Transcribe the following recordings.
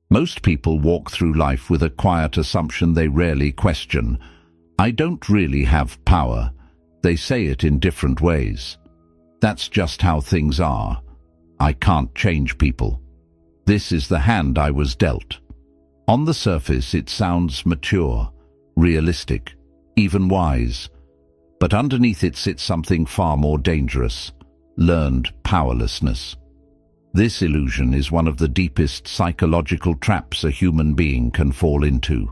Most people walk through life with a quiet assumption they rarely question. I don't really have power. They say it in different ways. That's just how things are. I can't change people. This is the hand I was dealt. On the surface, it sounds mature, realistic, even wise. But underneath it sits something far more dangerous: learned powerlessness. This illusion is one of the deepest psychological traps a human being can fall into.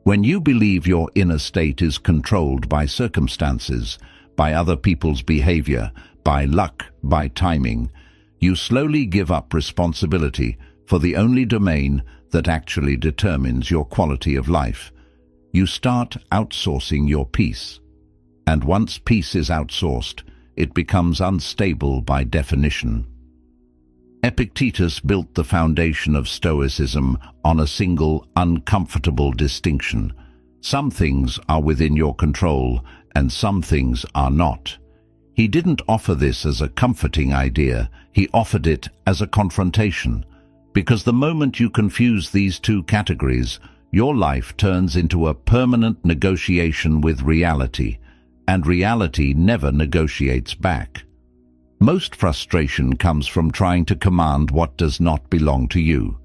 When you believe your inner state is controlled by circumstances, by other people's behavior, by luck, by timing, you slowly give up responsibility for the only domain that actually determines your quality of life. You start outsourcing your peace. And once peace is outsourced, it becomes unstable by definition. Epictetus built the foundation of Stoicism on a single, uncomfortable distinction. Some things are within your control, and some things are not. He didn't offer this as a comforting idea, he offered it as a confrontation. Because the moment you confuse these two categories, your life turns into a permanent negotiation with reality, and reality never negotiates back. Most frustration comes from trying to command what does not belong to you.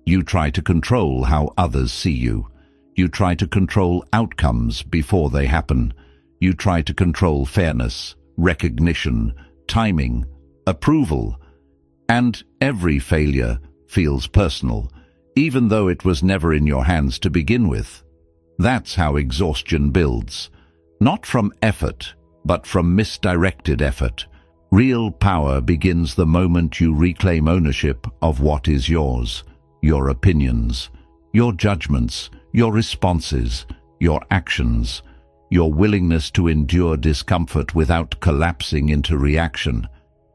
You try to control how others see you. You try to control outcomes before they happen. You try to control fairness, recognition, timing, approval. And every failure feels personal, even though it was never in your hands to begin with. That's how exhaustion builds. Not from effort, but from misdirected effort. Real power begins the moment you reclaim ownership of what is yours: your opinions, your judgments, your responses, your actions, your willingness to endure discomfort without collapsing into reaction.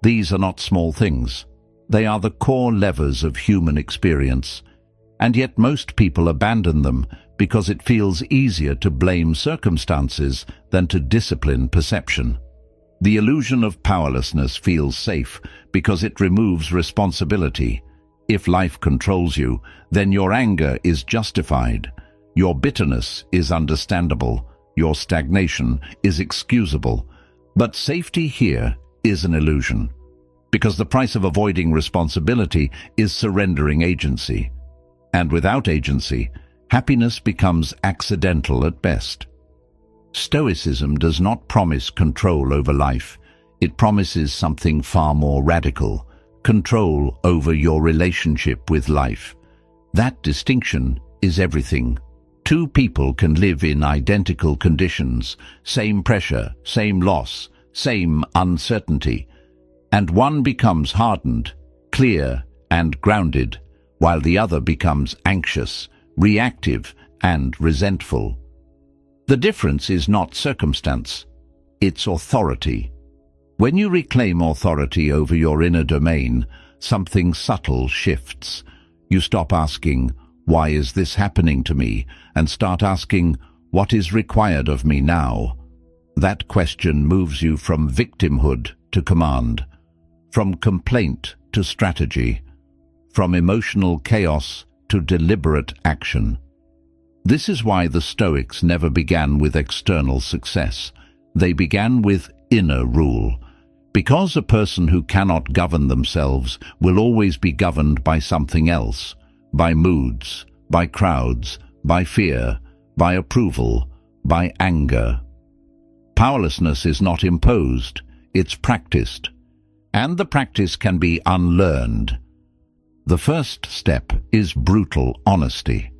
These are not small things. They are the core levers of human experience, and yet most people abandon them because it feels easier to blame circumstances than to discipline perception. The illusion of powerlessness feels safe because it removes responsibility. If life controls you, then your anger is justified. Your bitterness is understandable. Your stagnation is excusable. But safety here is an illusion, because the price of avoiding responsibility is surrendering agency. And without agency, happiness becomes accidental at best. Stoicism does not promise control over life. It promises something far more radical: control over your relationship with life. That distinction is everything. Two people can live in identical conditions, same pressure, same loss, same uncertainty, and one becomes hardened, clear, and grounded, while the other becomes anxious, reactive, and resentful. The difference is not circumstance, it's authority. When you reclaim authority over your inner domain, something subtle shifts. You stop asking, "Why is this happening to me?" and start asking, "What is required of me now?" That question moves you from victimhood to command, from complaint to strategy, from emotional chaos to deliberate action. This is why the Stoics never began with external success. They began with inner rule. Because a person who cannot govern themselves will always be governed by something else, by moods, by crowds, by fear, by approval, by anger. Powerlessness is not imposed, it's practiced. And the practice can be unlearned. The first step is brutal honesty.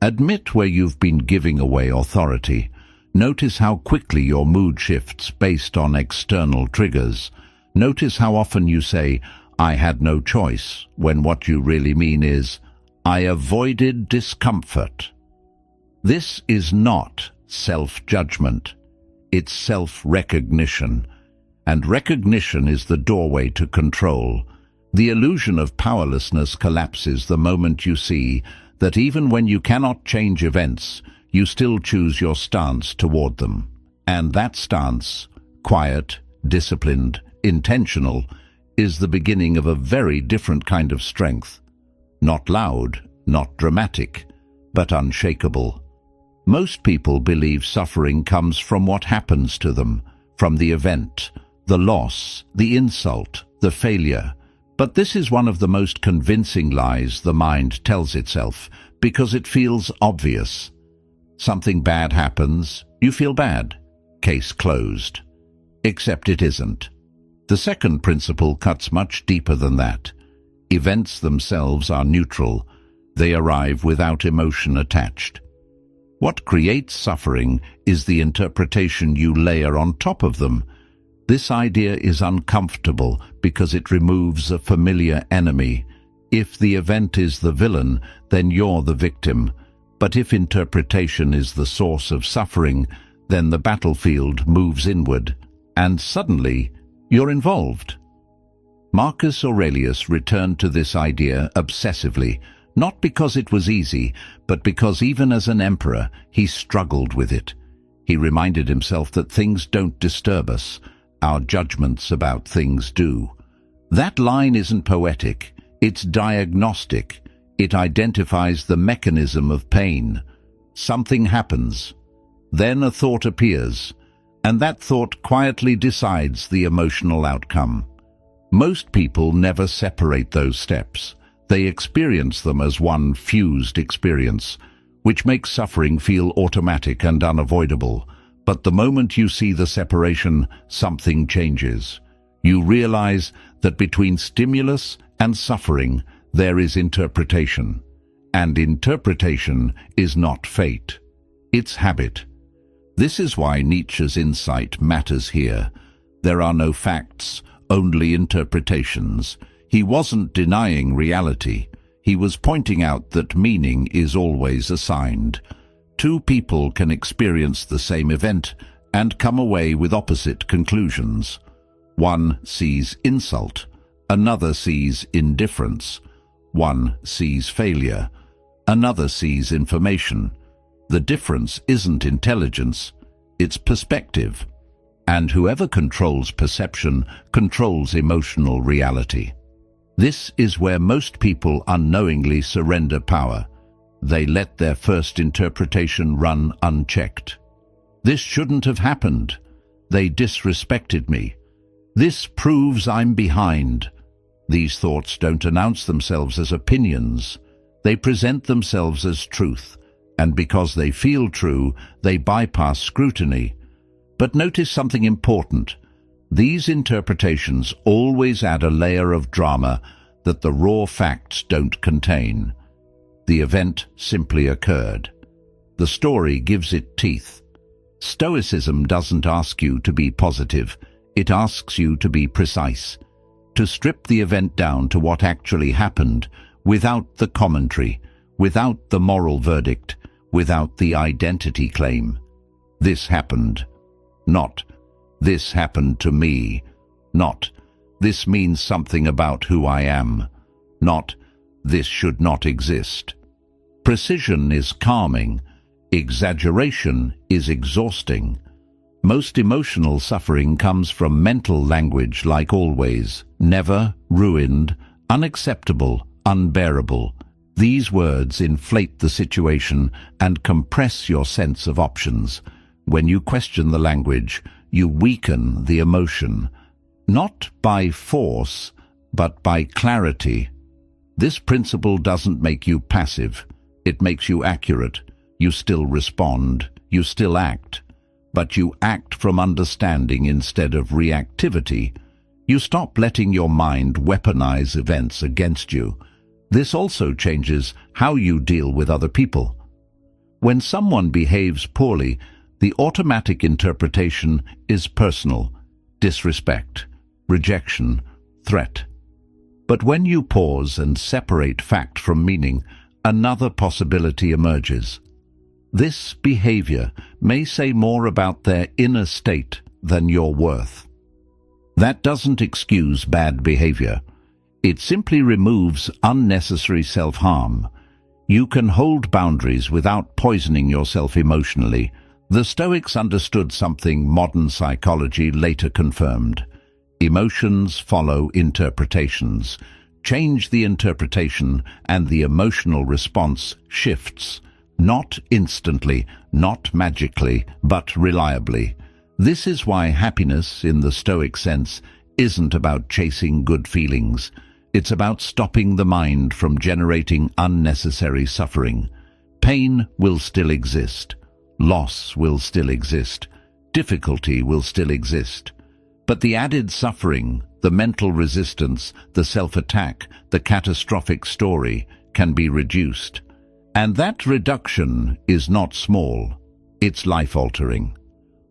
Admit where you've been giving away authority. Notice how quickly your mood shifts based on external triggers. Notice how often you say, "I had no choice," when what you really mean is, "I avoided discomfort." This is not self-judgment. It's self-recognition. And recognition is the doorway to control. The illusion of powerlessness collapses the moment you see that even when you cannot change events, you still choose your stance toward them. And that stance, quiet, disciplined, intentional, is the beginning of a very different kind of strength. Not loud, not dramatic, but unshakable. Most people believe suffering comes from what happens to them, from the event, the loss, the insult, the failure. But this is one of the most convincing lies the mind tells itself, because it feels obvious. Something bad happens, you feel bad. Case closed. Except it isn't. The second principle cuts much deeper than that. Events themselves are neutral. They arrive without emotion attached. What creates suffering is the interpretation you layer on top of them. This idea is uncomfortable because it removes a familiar enemy. If the event is the villain, then you're the victim. But if interpretation is the source of suffering, then the battlefield moves inward, and suddenly you're involved. Marcus Aurelius returned to this idea obsessively, not because it was easy, but because even as an emperor, he struggled with it. He reminded himself that things don't disturb us, our judgments about things do. That line isn't poetic, it's diagnostic. It identifies the mechanism of pain. Something happens. Then a thought appears, and that thought quietly decides the emotional outcome. Most people never separate those steps. They experience them as one fused experience, which makes suffering feel automatic and unavoidable. But the moment you see the separation, something changes. You realize that between stimulus and suffering, there is interpretation. And interpretation is not fate. It's habit. This is why Nietzsche's insight matters here. There are no facts, only interpretations. He wasn't denying reality. He was pointing out that meaning is always assigned. Two people can experience the same event and come away with opposite conclusions. One sees insult, another sees indifference. One sees failure, another sees information. The difference isn't intelligence, it's perspective. And whoever controls perception controls emotional reality. This is where most people unknowingly surrender power. They let their first interpretation run unchecked. This shouldn't have happened. They disrespected me. This proves I'm behind. These thoughts don't announce themselves as opinions. They present themselves as truth, and because they feel true, they bypass scrutiny. But notice something important. These interpretations always add a layer of drama that the raw facts don't contain. The event simply occurred. The story gives it teeth. Stoicism doesn't ask you to be positive. It asks you to be precise, to strip the event down to what actually happened, without the commentary, without the moral verdict, without the identity claim. This happened. Not, this happened to me. Not, this means something about who I am. Not, this should not exist. Precision is calming. Exaggeration is exhausting. Most emotional suffering comes from mental language like always, never, ruined, unacceptable, unbearable. These words inflate the situation and compress your sense of options. When you question the language, you weaken the emotion, not by force, but by clarity. This principle doesn't make you passive. It makes you accurate. You still respond. You still act. But you act from understanding instead of reactivity. You stop letting your mind weaponize events against you. This also changes how you deal with other people. When someone behaves poorly, the automatic interpretation is personal, disrespect, rejection, threat. But when you pause and separate fact from meaning, another possibility emerges. This behavior may say more about their inner state than your worth. That doesn't excuse bad behavior. It simply removes unnecessary self-harm. You can hold boundaries without poisoning yourself emotionally. The Stoics understood something modern psychology later confirmed. Emotions follow interpretations. change the interpretation and the emotional response shifts. Not instantly, not magically, but reliably. This is why happiness, in the Stoic sense, isn't about chasing good feelings. It's about stopping the mind from generating unnecessary suffering. Pain will still exist. Loss will still exist. Difficulty will still exist. But the added suffering, the mental resistance, the self-attack, the catastrophic story can be reduced. And that reduction is not small. It's life-altering.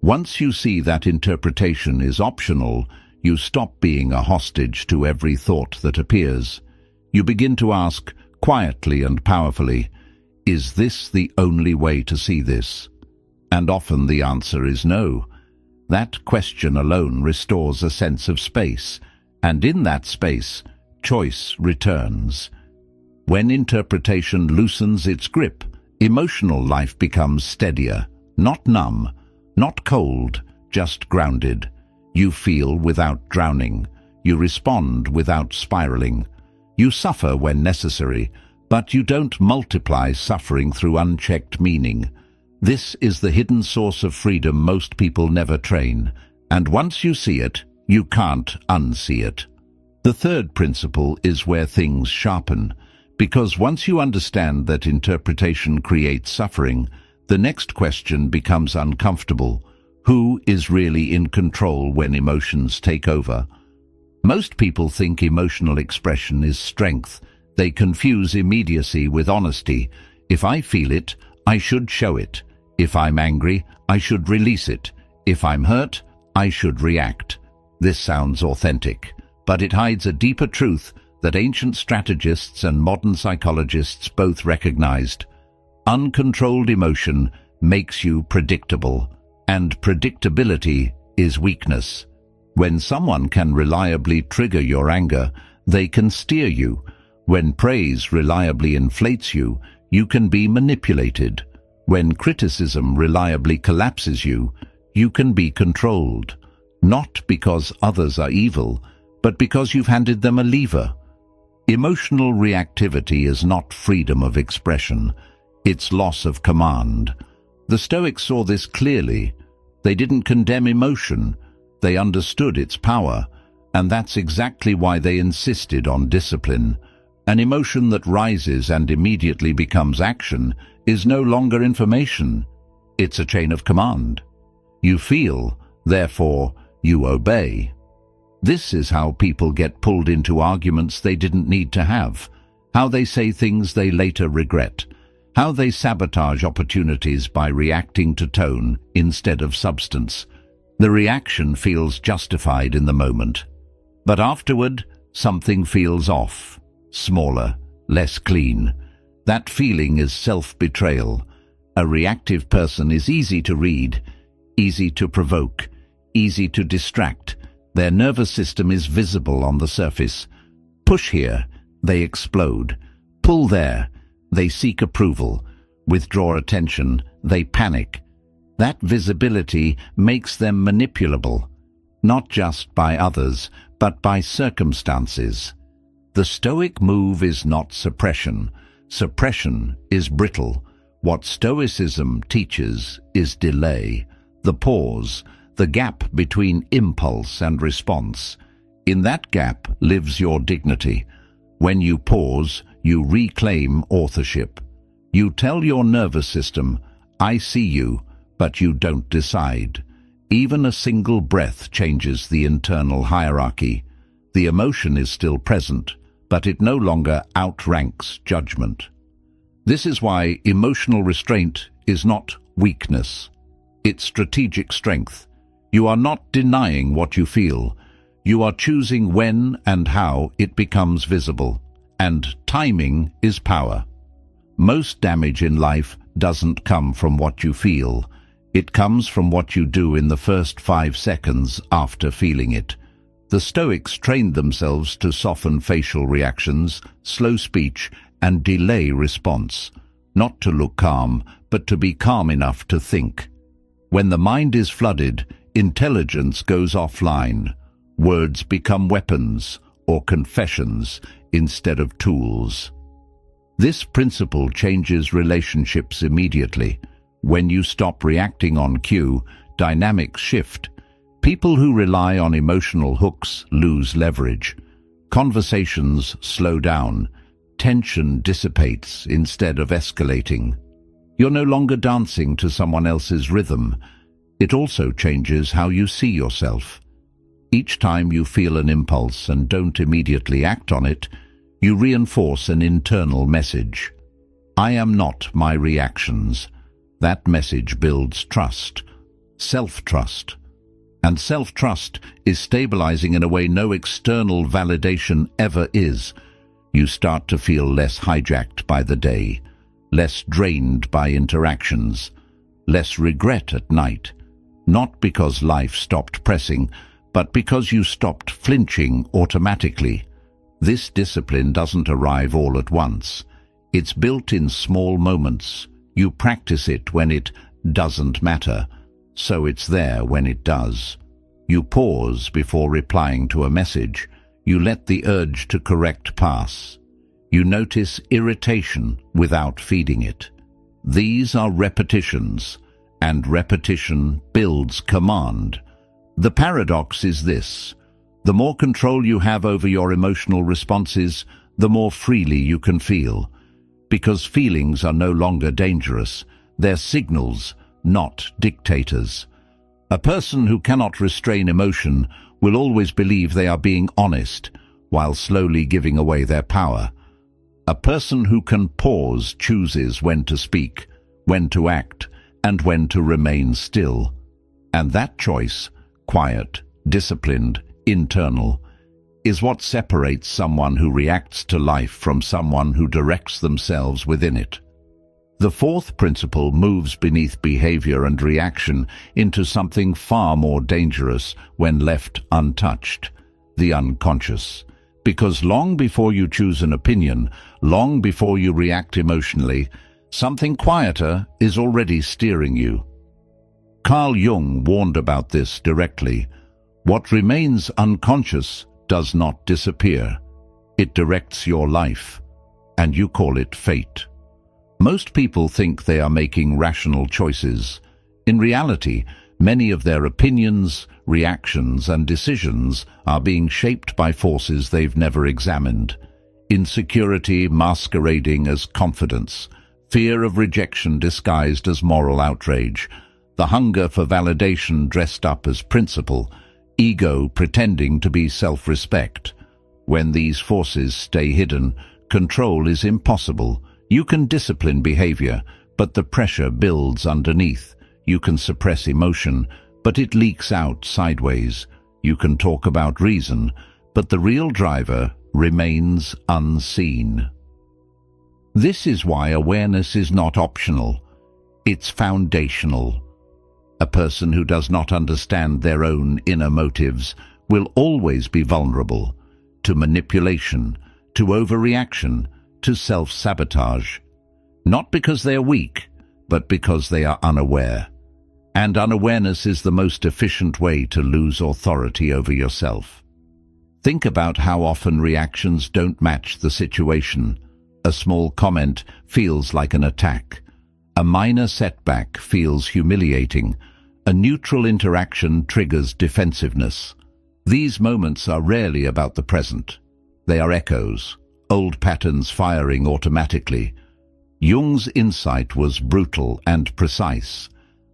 Once you see that interpretation is optional, you stop being a hostage to every thought that appears. You begin to ask, quietly and powerfully, is this the only way to see this? And often the answer is no. That question alone restores a sense of space, and in that space, choice returns. When interpretation loosens its grip, emotional life becomes steadier, not numb, not cold, just grounded. You feel without drowning. You respond without spiraling. You suffer when necessary, but you don't multiply suffering through unchecked meaning. This is the hidden source of freedom most people never train, and once you see it, you can't unsee it. The third principle is where things sharpen, because once you understand that interpretation creates suffering, the next question becomes uncomfortable. Who is really in control when emotions take over? Most people think emotional expression is strength. They confuse immediacy with honesty. If I feel it, I should show it. If I'm angry, I should release it. If I'm hurt, I should react. This sounds authentic, but it hides a deeper truth that ancient strategists and modern psychologists both recognized. Uncontrolled emotion makes you predictable, and predictability is weakness. When someone can reliably trigger your anger, they can steer you. When praise reliably inflates you, you can be manipulated. When criticism reliably collapses you, you can be controlled. Not because others are evil, but because you've handed them a lever. Emotional reactivity is not freedom of expression. It's loss of command. The Stoics saw this clearly. They didn't condemn emotion. They understood its power, and that's exactly why they insisted on discipline. An emotion that rises and immediately becomes action is no longer information. It's a chain of command. You feel, therefore you obey. This is how people get pulled into arguments they didn't need to have, how they say things they later regret, how they sabotage opportunities by reacting to tone instead of substance. The reaction feels justified in the moment, but afterward something feels off, smaller, less clean. That feeling is self-betrayal. A reactive person is easy to read, easy to provoke, easy to distract. Their nervous system is visible on the surface. Push here, they explode. Pull there, they seek approval. Withdraw attention, they panic. That visibility makes them manipulable, not just by others, but by circumstances. The Stoic move is not suppression. Suppression is brittle. What Stoicism teaches is delay, the pause, the gap between impulse and response. In that gap lives your dignity. When you pause, you reclaim authorship. You tell your nervous system, I see you, but you don't decide. Even a single breath changes the internal hierarchy. The emotion is still present, but it no longer outranks judgment. This is why emotional restraint is not weakness. It's strategic strength. You are not denying what you feel. You are choosing when and how it becomes visible. And timing is power. Most damage in life doesn't come from what you feel. It comes from what you do in the first 5 seconds after feeling it. The Stoics trained themselves to soften facial reactions, slow speech, and delay response. Not to look calm, but to be calm enough to think. When the mind is flooded, intelligence goes offline. Words become weapons or confessions instead of tools. This principle changes relationships immediately. When you stop reacting on cue, dynamics shift. People who rely on emotional hooks lose leverage. Conversations slow down. Tension dissipates instead of escalating. You're no longer dancing to someone else's rhythm. It also changes how you see yourself. Each time you feel an impulse and don't immediately act on it, you reinforce an internal message. I am not my reactions. That message builds trust, self-trust. And self-trust is stabilizing in a way no external validation ever is. You start to feel less hijacked by the day, less drained by interactions, less regret at night. Not because life stopped pressing, but because you stopped flinching automatically. This discipline doesn't arrive all at once. It's built in small moments. You practice it when it doesn't matter, so it's there when it does. You pause before replying to a message. You let the urge to correct pass. You notice irritation without feeding it. These are repetitions, and repetition builds command. The paradox is this: the more control you have over your emotional responses, the more freely you can feel. Because feelings are no longer dangerous. They're signals, not dictators. A person who cannot restrain emotion will always believe they are being honest, while slowly giving away their power. A person who can pause chooses when to speak, when to act, and when to remain still. And that choice, quiet, disciplined, internal, is what separates someone who reacts to life from someone who directs themselves within it. The fourth principle moves beneath behavior and reaction into something far more dangerous when left untouched: the unconscious. Because long before you choose an opinion, long before you react emotionally, something quieter is already steering you. Carl Jung warned about this directly. What remains unconscious does not disappear. It directs your life, and you call it fate. Most people think they are making rational choices. In reality, many of their opinions, reactions, and decisions are being shaped by forces they've never examined. Insecurity masquerading as confidence, fear of rejection disguised as moral outrage, the hunger for validation dressed up as principle, ego pretending to be self-respect. When these forces stay hidden, control is impossible. You can discipline behavior, but the pressure builds underneath. You can suppress emotion, but it leaks out sideways. You can talk about reason, but the real driver remains unseen. This is why awareness is not optional. It's foundational. A person who does not understand their own inner motives will always be vulnerable to manipulation, to overreaction, to self-sabotage. Not because they are weak, but because they are unaware. And unawareness is the most efficient way to lose authority over yourself. Think about how often reactions don't match the situation. A small comment feels like an attack. A minor setback feels humiliating. A neutral interaction triggers defensiveness. These moments are rarely about the present. They are echoes, old patterns firing automatically. Jung's insight was brutal and precise.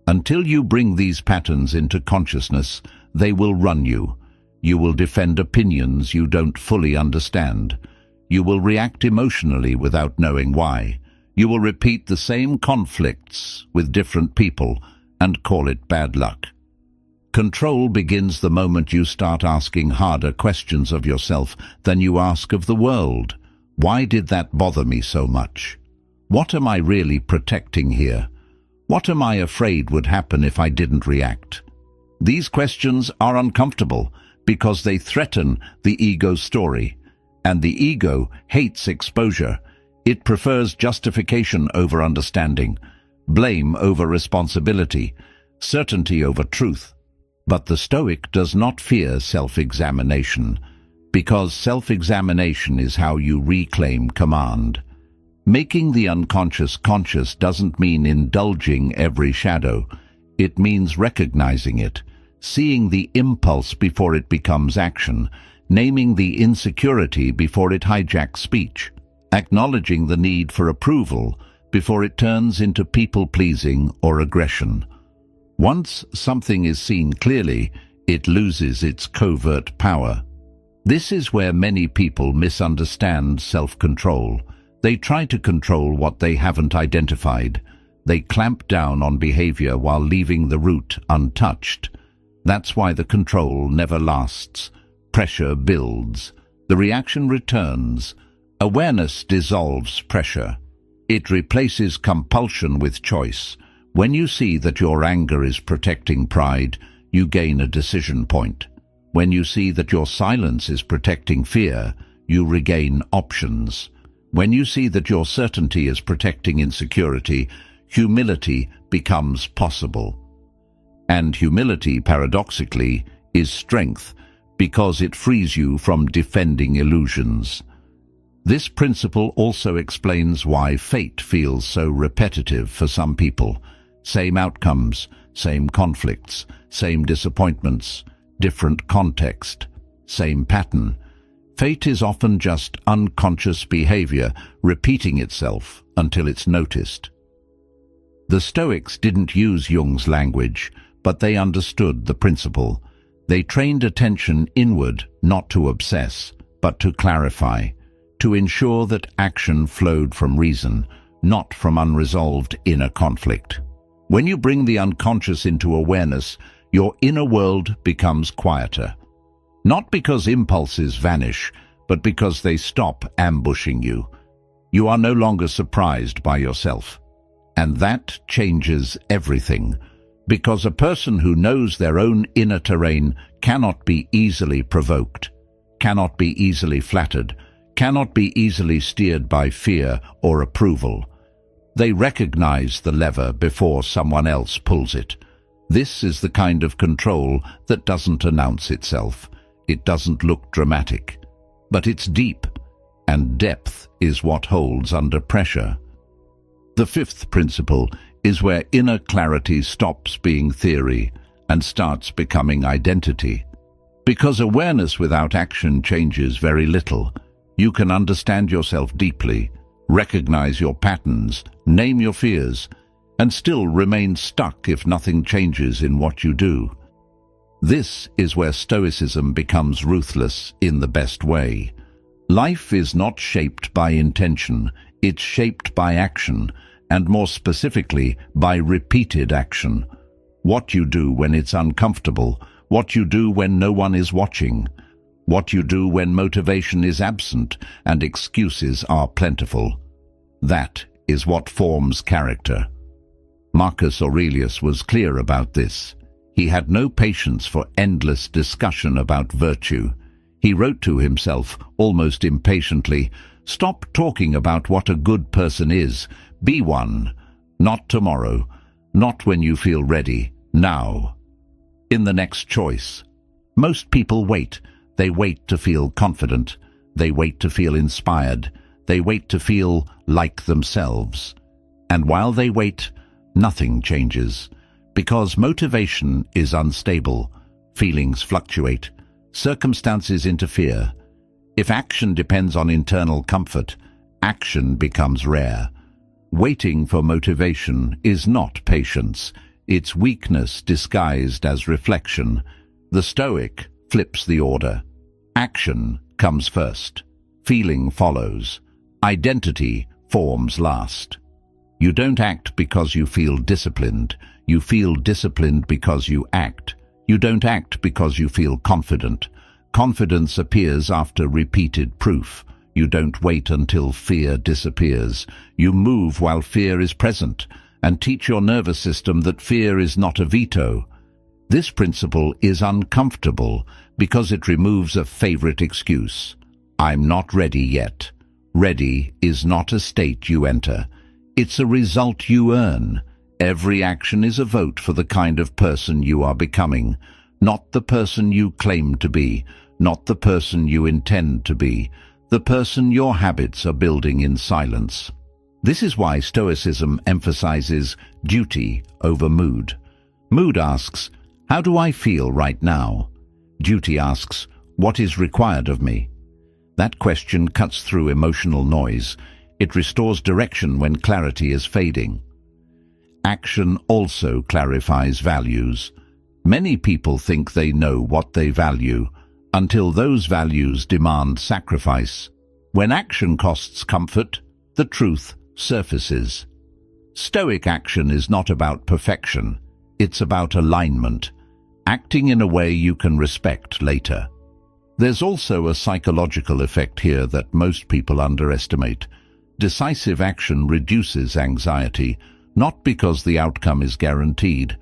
Until you bring these patterns into consciousness, they will run you. You will defend opinions you don't fully understand. You will react emotionally without knowing why. You will repeat the same conflicts with different people and call it bad luck. Control begins the moment you start asking harder questions of yourself than you ask of the world. Why did that bother me so much? What am I really protecting here? What am I afraid would happen if I didn't react? These questions are uncomfortable because they threaten the ego's story. And the ego hates exposure. It prefers justification over understanding, blame over responsibility, certainty over truth. But the Stoic does not fear self-examination. Because self-examination is how you reclaim command. Making the unconscious conscious doesn't mean indulging every shadow. It means recognizing it, seeing the impulse before it becomes action, naming the insecurity before it hijacks speech, acknowledging the need for approval before it turns into people-pleasing or aggression. Once something is seen clearly, it loses its covert power. This is where many people misunderstand self-control. They try to control what they haven't identified. They clamp down on behavior while leaving the root untouched. That's why the control never lasts. Pressure builds. The reaction returns. Awareness dissolves pressure. It replaces compulsion with choice. When you see that your anger is protecting pride, you gain a decision point. When you see that your silence is protecting fear, you regain options. When you see that your certainty is protecting insecurity, humility becomes possible. And humility, paradoxically, is strength because it frees you from defending illusions. This principle also explains why fate feels so repetitive for some people. Same outcomes, same conflicts, same disappointments, different context, same pattern. Fate is often just unconscious behavior repeating itself until it's noticed. The Stoics didn't use Jung's language, but they understood the principle. They trained attention inward, not to obsess, but to clarify, to ensure that action flowed from reason, not from unresolved inner conflict. When you bring the unconscious into awareness, your inner world becomes quieter. Not because impulses vanish, but because they stop ambushing you. You are no longer surprised by yourself. And that changes everything, because a person who knows their own inner terrain cannot be easily provoked, cannot be easily flattered, cannot be easily steered by fear or approval. They recognize the lever before someone else pulls it. This is the kind of control that doesn't announce itself. It doesn't look dramatic, but it's deep, and depth is what holds under pressure. The fifth principle is where inner clarity stops being theory and starts becoming identity. Because awareness without action changes very little. You can understand yourself deeply, recognize your patterns, name your fears, and still remain stuck if nothing changes in what you do. This is where Stoicism becomes ruthless in the best way. Life is not shaped by intention, it's shaped by action, and more specifically, by repeated action. What you do when it's uncomfortable, what you do when no one is watching, what you do when motivation is absent and excuses are plentiful. That is what forms character. Marcus Aurelius was clear about this. He had no patience for endless discussion about virtue. He wrote to himself, almost impatiently, "Stop talking about what a good person is. Be one. Not tomorrow. Not when you feel ready. Now. In the next choice." Most people wait. They wait to feel confident. They wait to feel inspired. They wait to feel like themselves. And while they wait, nothing changes. Because motivation is unstable, feelings fluctuate, circumstances interfere. If action depends on internal comfort, action becomes rare. Waiting for motivation is not patience, it's weakness disguised as reflection. The Stoic flips the order. Action comes first, feeling follows, identity forms last. You don't act because you feel disciplined. You feel disciplined because you act. You don't act because you feel confident. Confidence appears after repeated proof. You don't wait until fear disappears. You move while fear is present, and teach your nervous system that fear is not a veto. This principle is uncomfortable because it removes a favorite excuse. I'm not ready yet. Ready is not a state you enter. It's a result you earn. Every action is a vote for the kind of person you are becoming, not the person you claim to be, not the person you intend to be, the person your habits are building in silence. This is why Stoicism emphasizes duty over mood. Mood asks, how do I feel right now? Duty asks, what is required of me? That question cuts through emotional noise. It restores direction when clarity is fading. Action also clarifies values. Many people think they know what they value, until those values demand sacrifice. When action costs comfort, the truth surfaces. Stoic action is not about perfection. It's about alignment, acting in a way you can respect later. There's also a psychological effect here that most people underestimate. Decisive action reduces anxiety, not because the outcome is guaranteed,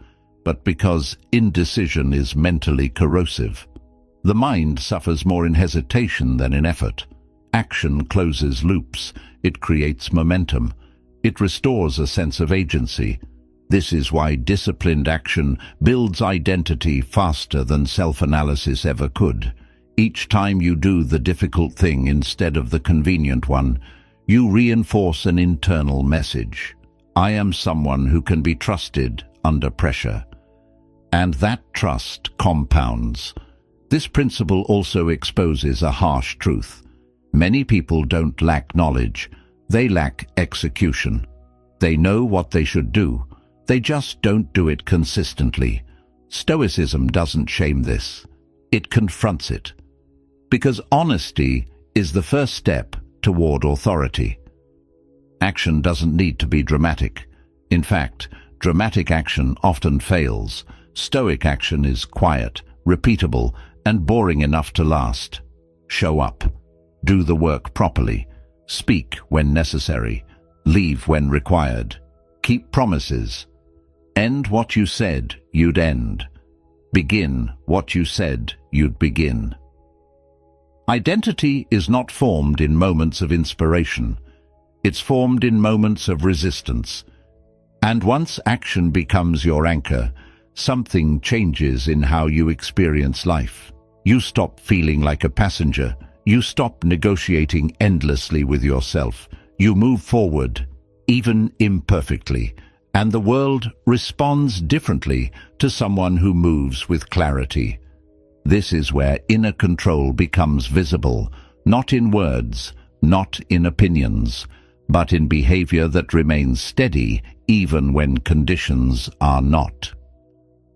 but because indecision is mentally corrosive. The mind suffers more in hesitation than in effort. Action closes loops. It creates momentum. It restores a sense of agency. This is why disciplined action builds identity faster than self-analysis ever could. Each time you do the difficult thing instead of the convenient one, you reinforce an internal message. I am someone who can be trusted under pressure. And that trust compounds. This principle also exposes a harsh truth. Many people don't lack knowledge. They lack execution. They know what they should do. They just don't do it consistently. Stoicism doesn't shame this. It confronts it. Because honesty is the first step toward authority. Action doesn't need to be dramatic. In fact, dramatic action often fails. Stoic action is quiet, repeatable, and boring enough to last. Show up. Do the work properly. Speak when necessary. Leave when required. Keep promises. End what you said you'd end. Begin what you said you'd begin. Identity is not formed in moments of inspiration. It's formed in moments of resistance. And once action becomes your anchor, something changes in how you experience life. You stop feeling like a passenger. You stop negotiating endlessly with yourself. You move forward, even imperfectly, and the world responds differently to someone who moves with clarity. This is where inner control becomes visible, not in words, not in opinions, but in behavior that remains steady even when conditions are not.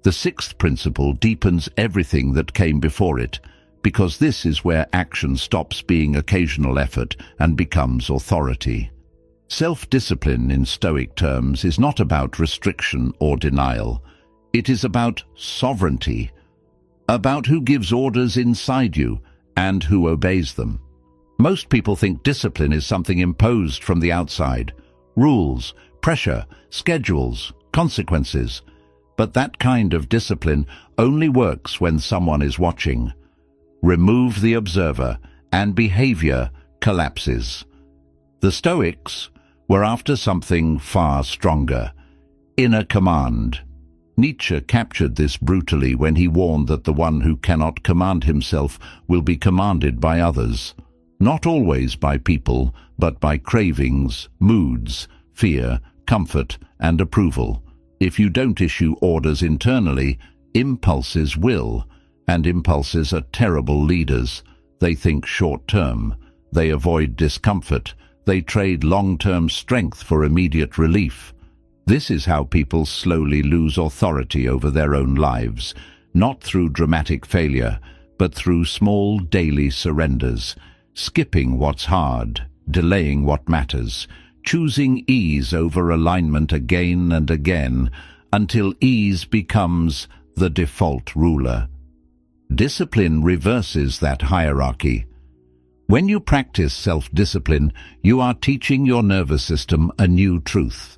The sixth principle deepens everything that came before it, because this is where action stops being occasional effort and becomes authority. Self-discipline in Stoic terms is not about restriction or denial. It is about sovereignty, about who gives orders inside you and who obeys them. Most people think discipline is something imposed from the outside. Rules, pressure, schedules, consequences. But that kind of discipline only works when someone is watching. Remove the observer, and behavior collapses. The Stoics were after something far stronger: inner command. Nietzsche captured this brutally when he warned that the one who cannot command himself will be commanded by others. Not always by people, but by cravings, moods, fear, comfort, and approval. If you don't issue orders internally, impulses will, and impulses are terrible leaders. They think short-term. They avoid discomfort. They trade long-term strength for immediate relief. This is how people slowly lose authority over their own lives, not through dramatic failure, but through small daily surrenders, skipping what's hard, delaying what matters, choosing ease over alignment again and again, until ease becomes the default ruler. Discipline reverses that hierarchy. When you practice self-discipline, you are teaching your nervous system a new truth.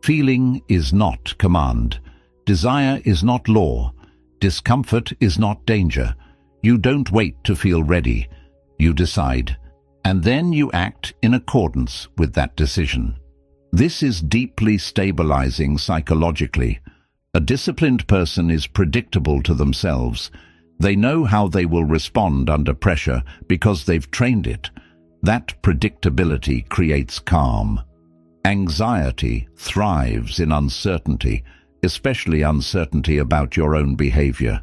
Feeling is not command. Desire is not law. Discomfort is not danger. You don't wait to feel ready. You decide, and then you act in accordance with that decision. This is deeply stabilizing psychologically. A disciplined person is predictable to themselves. They know how they will respond under pressure because they've trained it. That predictability creates calm. Anxiety thrives in uncertainty, especially uncertainty about your own behavior.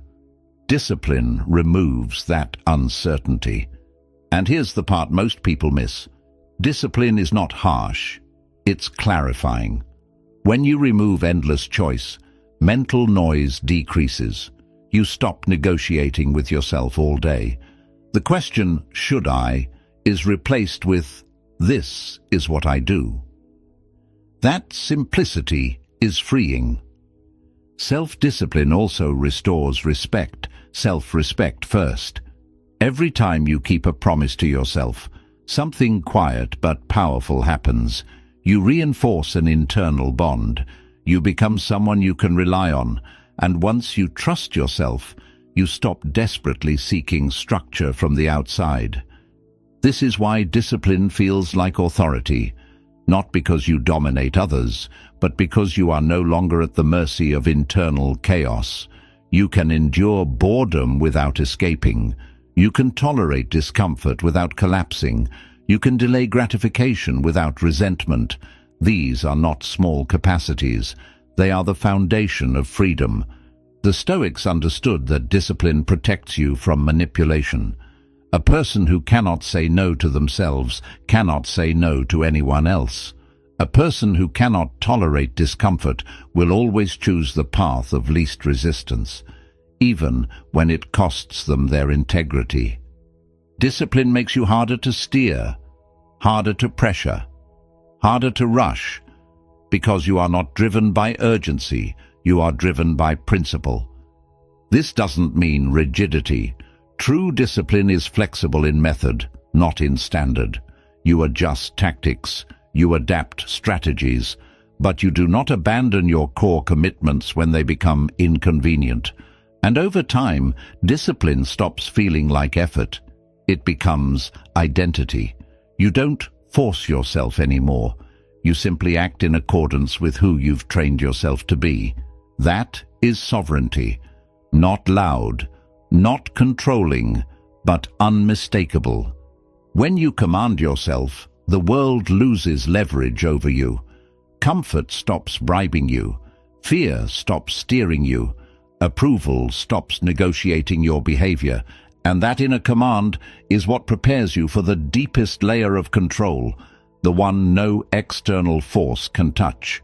Discipline removes that uncertainty. And here's the part most people miss. Discipline is not harsh, it's clarifying. When you remove endless choice, mental noise decreases. You stop negotiating with yourself all day. The question, should I, is replaced with, this is what I do. That simplicity is freeing. Self-discipline also restores respect, self-respect first. Every time you keep a promise to yourself, something quiet but powerful happens. You reinforce an internal bond. You become someone you can rely on, and once you trust yourself, you stop desperately seeking structure from the outside. This is why discipline feels like authority, not because you dominate others, but because you are no longer at the mercy of internal chaos. You can endure boredom without escaping. You can tolerate discomfort without collapsing. You can delay gratification without resentment. These are not small capacities. They are the foundation of freedom. The Stoics understood that discipline protects you from manipulation. A person who cannot say no to themselves cannot say no to anyone else. A person who cannot tolerate discomfort will always choose the path of least resistance, even when it costs them their integrity. Discipline makes you harder to steer, harder to pressure, harder to rush, because you are not driven by urgency, you are driven by principle. This doesn't mean rigidity. True discipline is flexible in method, not in standard. You adjust tactics, you adapt strategies, but you do not abandon your core commitments when they become inconvenient. And over time, discipline stops feeling like effort. It becomes identity. You don't force yourself anymore. You simply act in accordance with who you've trained yourself to be. That is sovereignty. Not loud, not controlling, but unmistakable. When you command yourself, the world loses leverage over you. Comfort stops bribing you. Fear stops steering you. Approval stops negotiating your behavior. And that inner command is what prepares you for the deepest layer of control, the one no external force can touch.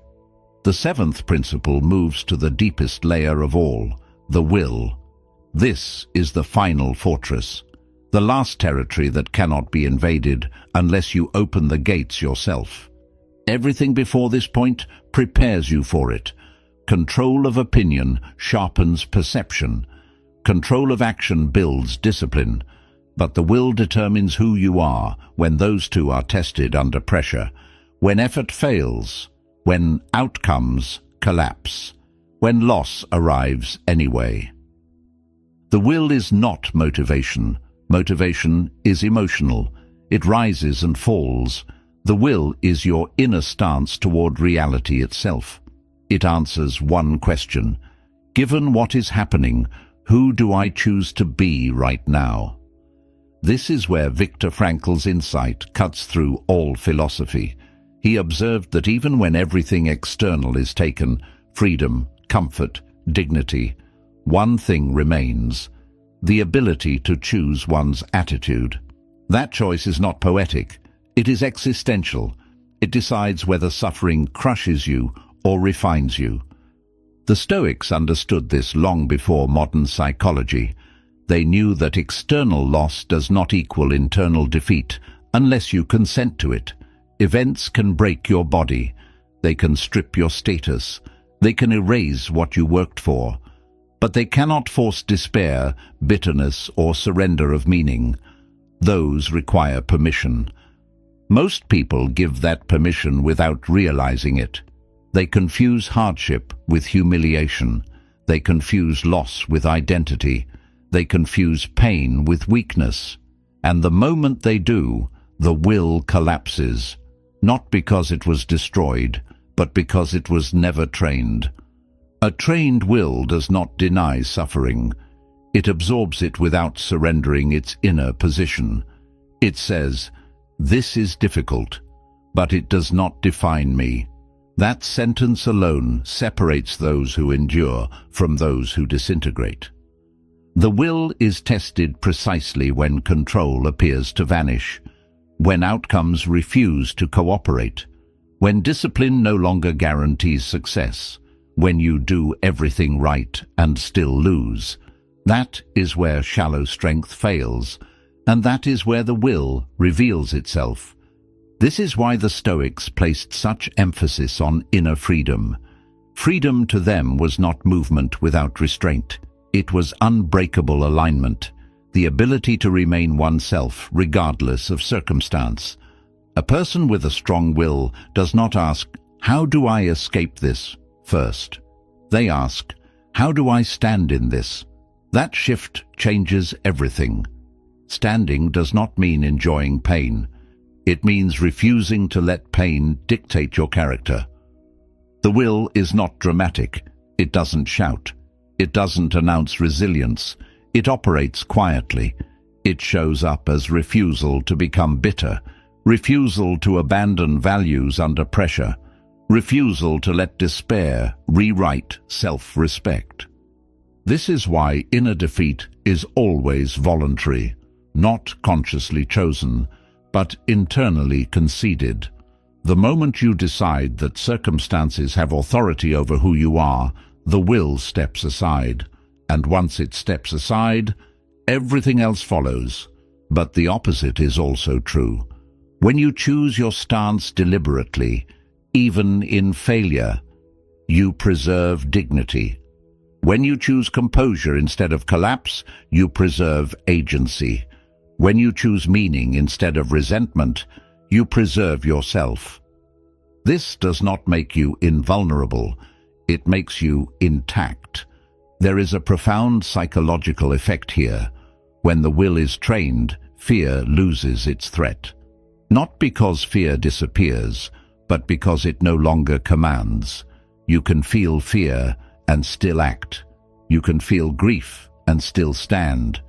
The seventh principle moves to the deepest layer of all, the will. This is the final fortress, the last territory that cannot be invaded unless you open the gates yourself. Everything before this point prepares you for it. Control of opinion sharpens perception. Control of action builds discipline. But the will determines who you are when those two are tested under pressure, when effort fails, when outcomes collapse, when loss arrives anyway. The will is not motivation. Motivation is emotional. It rises and falls. The will is your inner stance toward reality itself. It answers one question: given what is happening, who do I choose to be right now? This is where Viktor Frankl's insight cuts through all philosophy. He observed that even when everything external is taken, freedom, comfort, dignity, one thing remains: the ability to choose one's attitude. That choice is not poetic. It is existential. It decides whether suffering crushes you or refines you. The Stoics understood this long before modern psychology. They knew that external loss does not equal internal defeat unless you consent to it. Events can break your body. They can strip your status. They can erase what you worked for. But they cannot force despair, bitterness, or surrender of meaning. Those require permission. Most people give that permission without realizing it. They confuse hardship with humiliation. They confuse loss with identity. They confuse pain with weakness. And the moment they do, the will collapses, not because it was destroyed, but because it was never trained. A trained will does not deny suffering. It absorbs it without surrendering its inner position. It says, "This is difficult, but it does not define me." That sentence alone separates those who endure from those who disintegrate. The will is tested precisely when control appears to vanish, when outcomes refuse to cooperate, when discipline no longer guarantees success, when you do everything right and still lose. That is where shallow strength fails, and that is where the will reveals itself. This is why the Stoics placed such emphasis on inner freedom. Freedom to them was not movement without restraint. It was unbreakable alignment, the ability to remain oneself regardless of circumstance. A person with a strong will does not ask, "How do I escape this?" first. They ask, "How do I stand in this?" That shift changes everything. Standing does not mean enjoying pain. It means refusing to let pain dictate your character. The will is not dramatic. It doesn't shout. It doesn't announce resilience. It operates quietly. It shows up as refusal to become bitter, refusal to abandon values under pressure, refusal to let despair rewrite self-respect. This is why inner defeat is always voluntary, not consciously chosen, but internally conceded. The moment you decide that circumstances have authority over who you are, the will steps aside. And once it steps aside, everything else follows. But the opposite is also true. When you choose your stance deliberately, even in failure, you preserve dignity. When you choose composure instead of collapse, you preserve agency. When you choose meaning instead of resentment, you preserve yourself. This does not make you invulnerable. It makes you intact. There is a profound psychological effect here. When the will is trained, fear loses its threat. Not because fear disappears, but because it no longer commands. You can feel fear and still act. You can feel grief and still stand.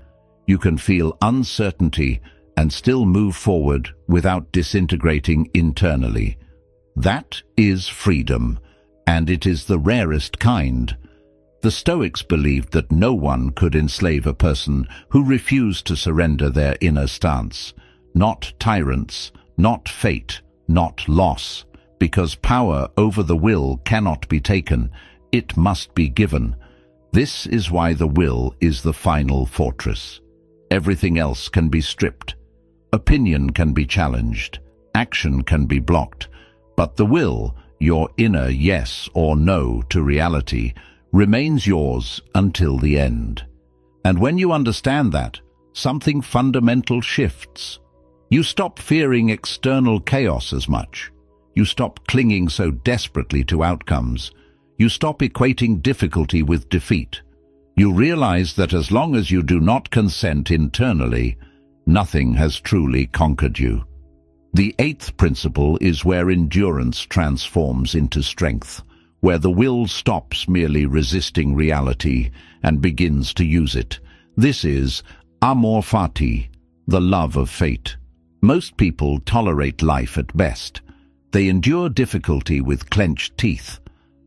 You can feel uncertainty and still move forward without disintegrating internally. That is freedom, and it is the rarest kind. The Stoics believed that no one could enslave a person who refused to surrender their inner stance. Not tyrants, not fate, not loss, because power over the will cannot be taken, it must be given. This is why the will is the final fortress. Everything else can be stripped. Opinion can be challenged. Action can be blocked. But the will, your inner yes or no to reality, remains yours until the end. And when you understand that, something fundamental shifts. You stop fearing external chaos as much. You stop clinging so desperately to outcomes. You stop equating difficulty with defeat. You realize that as long as you do not consent internally, nothing has truly conquered you. The eighth principle is where endurance transforms into strength, where the will stops merely resisting reality and begins to use it. This is amor fati, the love of fate. Most people tolerate life at best. They endure difficulty with clenched teeth.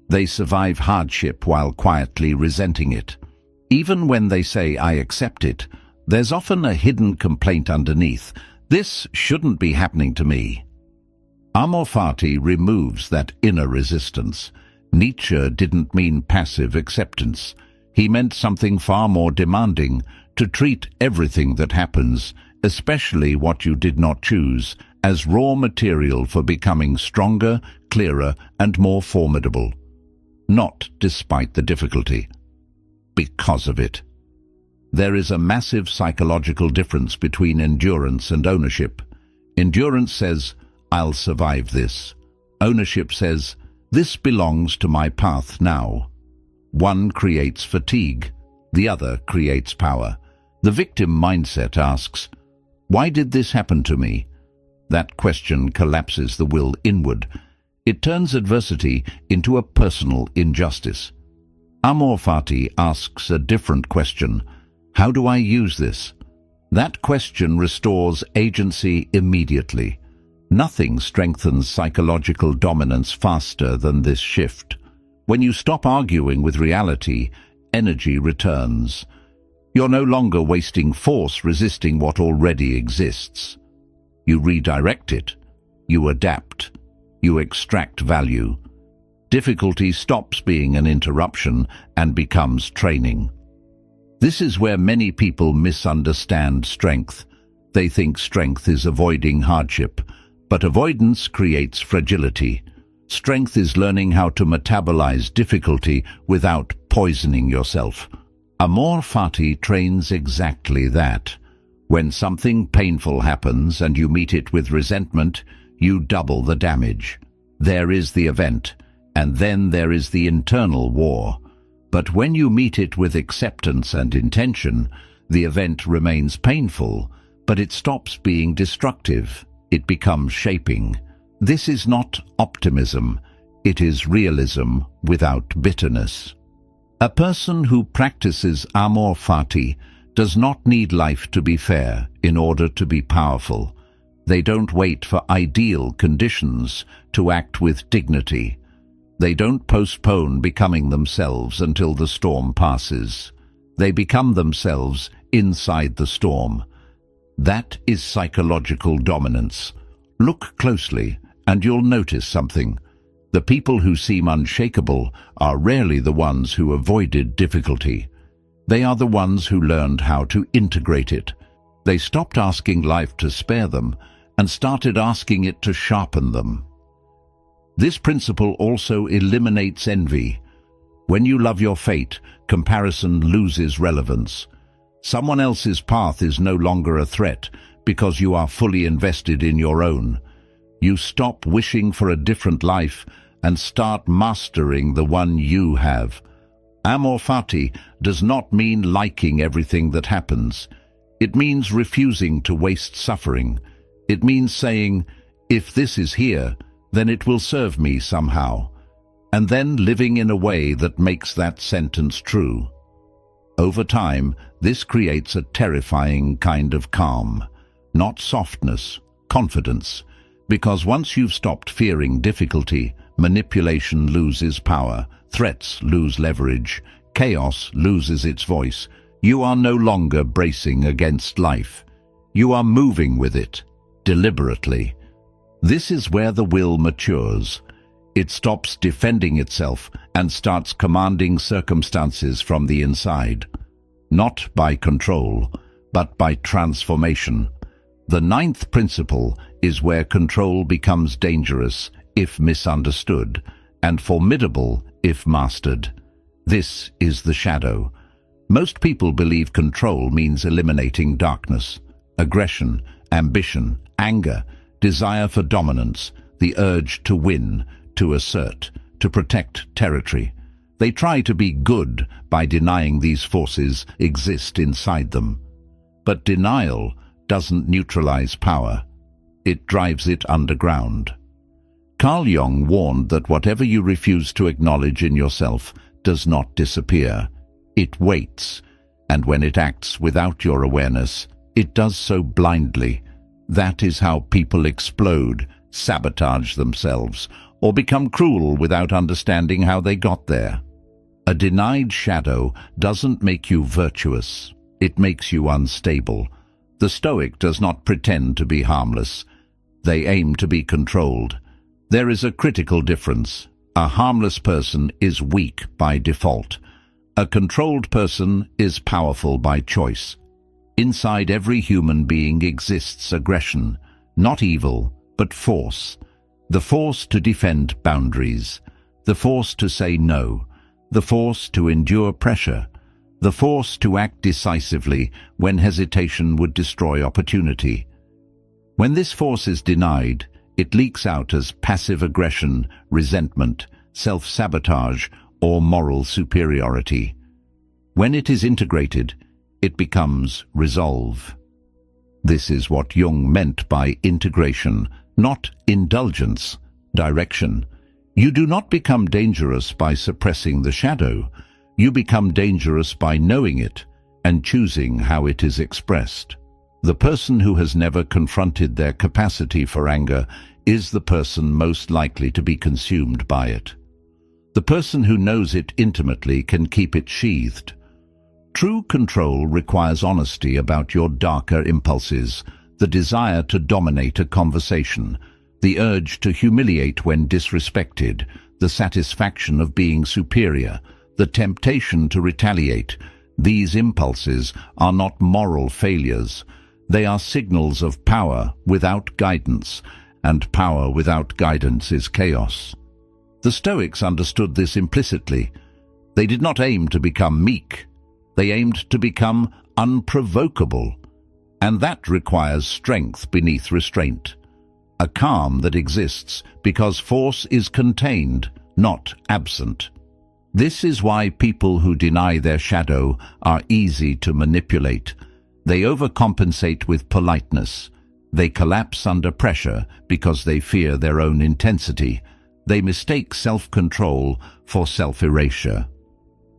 They survive hardship while quietly resenting it. Even when they say, "I accept it," there's often a hidden complaint underneath. This shouldn't be happening to me. Amor fati removes that inner resistance. Nietzsche didn't mean passive acceptance. He meant something far more demanding, to treat everything that happens, especially what you did not choose, as raw material for becoming stronger, clearer, and more formidable. Not despite the difficulty. Because of it. There is a massive psychological difference between endurance and ownership. Endurance says, "I'll survive this." Ownership says, "This belongs to my path now." One creates fatigue, the other creates power. The victim mindset asks, "Why did this happen to me?" That question collapses the will inward. It turns adversity into a personal injustice. Amor fati asks a different question. How do I use this? That question restores agency immediately. Nothing strengthens psychological dominance faster than this shift. When you stop arguing with reality, energy returns. You're no longer wasting force resisting what already exists. You redirect it. You adapt. You extract value. Difficulty stops being an interruption and becomes training. This is where many people misunderstand strength. They think strength is avoiding hardship, but avoidance creates fragility. Strength is learning how to metabolize difficulty without poisoning yourself. Amor fati trains exactly that. When something painful happens and you meet it with resentment, you double the damage. There is the event, and then there is the internal war. But when you meet it with acceptance and intention, the event remains painful, but it stops being destructive. It becomes shaping. This is not optimism. It is realism without bitterness. A person who practices amor fati does not need life to be fair in order to be powerful. They don't wait for ideal conditions to act with dignity. They don't postpone becoming themselves until the storm passes. They become themselves inside the storm. That is psychological dominance. Look closely and you'll notice something. The people who seem unshakable are rarely the ones who avoided difficulty. They are the ones who learned how to integrate it. They stopped asking life to spare them and started asking it to sharpen them. This principle also eliminates envy. When you love your fate, comparison loses relevance. Someone else's path is no longer a threat because you are fully invested in your own. You stop wishing for a different life and start mastering the one you have. Amor fati does not mean liking everything that happens. It means refusing to waste suffering. It means saying, if this is here, then it will serve me somehow, and then living in a way that makes that sentence true. Over time, this creates a terrifying kind of calm, not softness, confidence, because once you've stopped fearing difficulty, manipulation loses power, threats lose leverage, chaos loses its voice. You are no longer bracing against life. You are moving with it, deliberately. This is where the will matures. It stops defending itself and starts commanding circumstances from the inside. Not by control, but by transformation. The ninth principle is where control becomes dangerous if misunderstood, and formidable if mastered. This is the shadow. Most people believe control means eliminating darkness, aggression, ambition, anger, desire for dominance, the urge to win, to assert, to protect territory. They try to be good by denying these forces exist inside them. But denial doesn't neutralize power. It drives it underground. Carl Jung warned that whatever you refuse to acknowledge in yourself does not disappear. It waits, and when it acts without your awareness, it does so blindly. That is how people explode, sabotage themselves, or become cruel without understanding how they got there. A denied shadow doesn't make you virtuous. It makes you unstable. The Stoic does not pretend to be harmless. They aim to be controlled. There is a critical difference. A harmless person is weak by default. A controlled person is powerful by choice. Inside every human being exists aggression, not evil, but force. The force to defend boundaries, the force to say no, the force to endure pressure, the force to act decisively when hesitation would destroy opportunity. When this force is denied, it leaks out as passive aggression, resentment, self-sabotage, or moral superiority. When it is integrated, it becomes resolve. This is what Jung meant by integration, not indulgence, direction. You do not become dangerous by suppressing the shadow. You become dangerous by knowing it. and choosing how it is expressed. The person who has never confronted their capacity for anger is the person most likely to be consumed by it. The person who knows it intimately can keep it sheathed. True control requires honesty about your darker impulses, the desire to dominate a conversation, the urge to humiliate when disrespected, the satisfaction of being superior, the temptation to retaliate. These impulses are not moral failures. They are signals of power without guidance, and power without guidance is chaos. The Stoics understood this implicitly. They did not aim to become meek. They aimed to become unprovocable, and that requires strength beneath restraint, a calm that exists because force is contained, not absent. This is why people who deny their shadow are easy to manipulate. They overcompensate with politeness. They collapse under pressure because they fear their own intensity. They mistake self-control for self-erasure.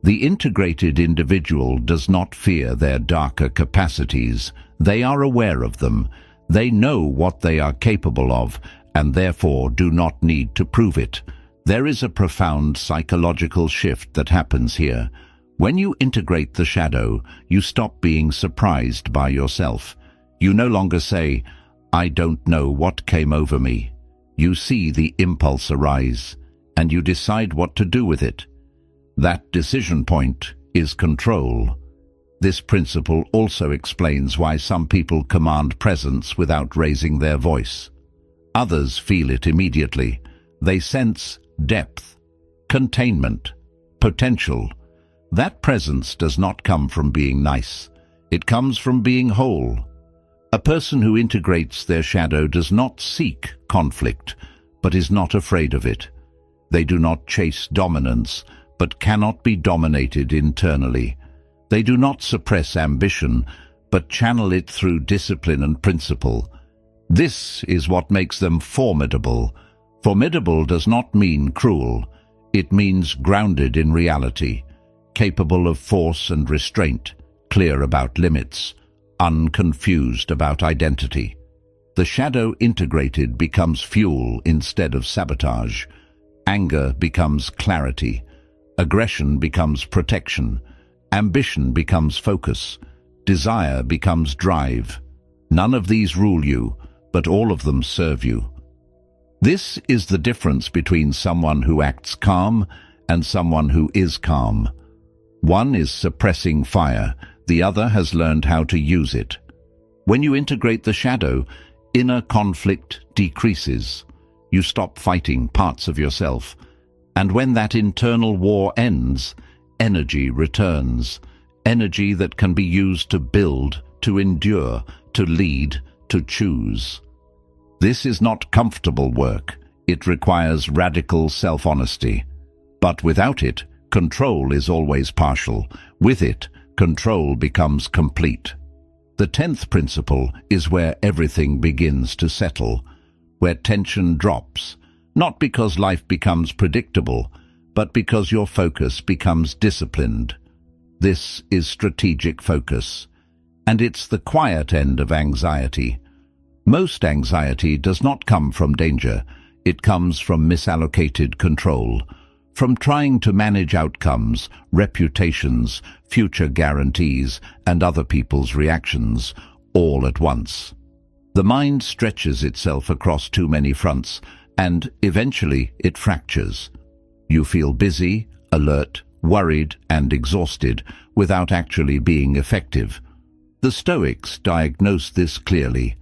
The integrated individual does not fear their darker capacities. They are aware of them. They know what they are capable of, and therefore do not need to prove it. There is a profound psychological shift that happens here. When you integrate the shadow, you stop being surprised by yourself. You no longer say, "I don't know what came over me." You see the impulse arise, and you decide what to do with it. That decision point is control. This principle also explains why some people command presence without raising their voice. Others feel it immediately. They sense depth, containment, potential. That presence does not come from being nice. It comes from being whole. A person who integrates their shadow does not seek conflict, but is not afraid of it. They do not chase dominance, but cannot be dominated internally. They do not suppress ambition, but channel it through discipline and principle. This is what makes them formidable. Formidable does not mean cruel. It means grounded in reality, capable of force and restraint, clear about limits, unconfused about identity. The shadow integrated becomes fuel instead of sabotage. Anger becomes clarity. Aggression becomes protection. Ambition becomes focus. Desire becomes drive. None of these rule you, but all of them serve you. This is the difference between someone who acts calm and someone who is calm. One is suppressing fire, the other has learned how to use it. When you integrate the shadow, inner conflict decreases. You stop fighting parts of yourself. And when that internal war ends, energy returns. Energy that can be used to build, to endure, to lead, to choose. This is not comfortable work. It requires radical self-honesty. But without it, control is always partial. With it, control becomes complete. The 10th principle is where everything begins to settle, where tension drops, not because life becomes predictable, but because your focus becomes disciplined. This is strategic focus, and it's the quiet end of anxiety. Most anxiety does not come from danger. It comes from misallocated control, from trying to manage outcomes, reputations, future guarantees, and other people's reactions, all at once. The mind stretches itself across too many fronts, and eventually it fractures. You feel busy, alert, worried, and exhausted without actually being effective. The Stoics diagnosed this clearly.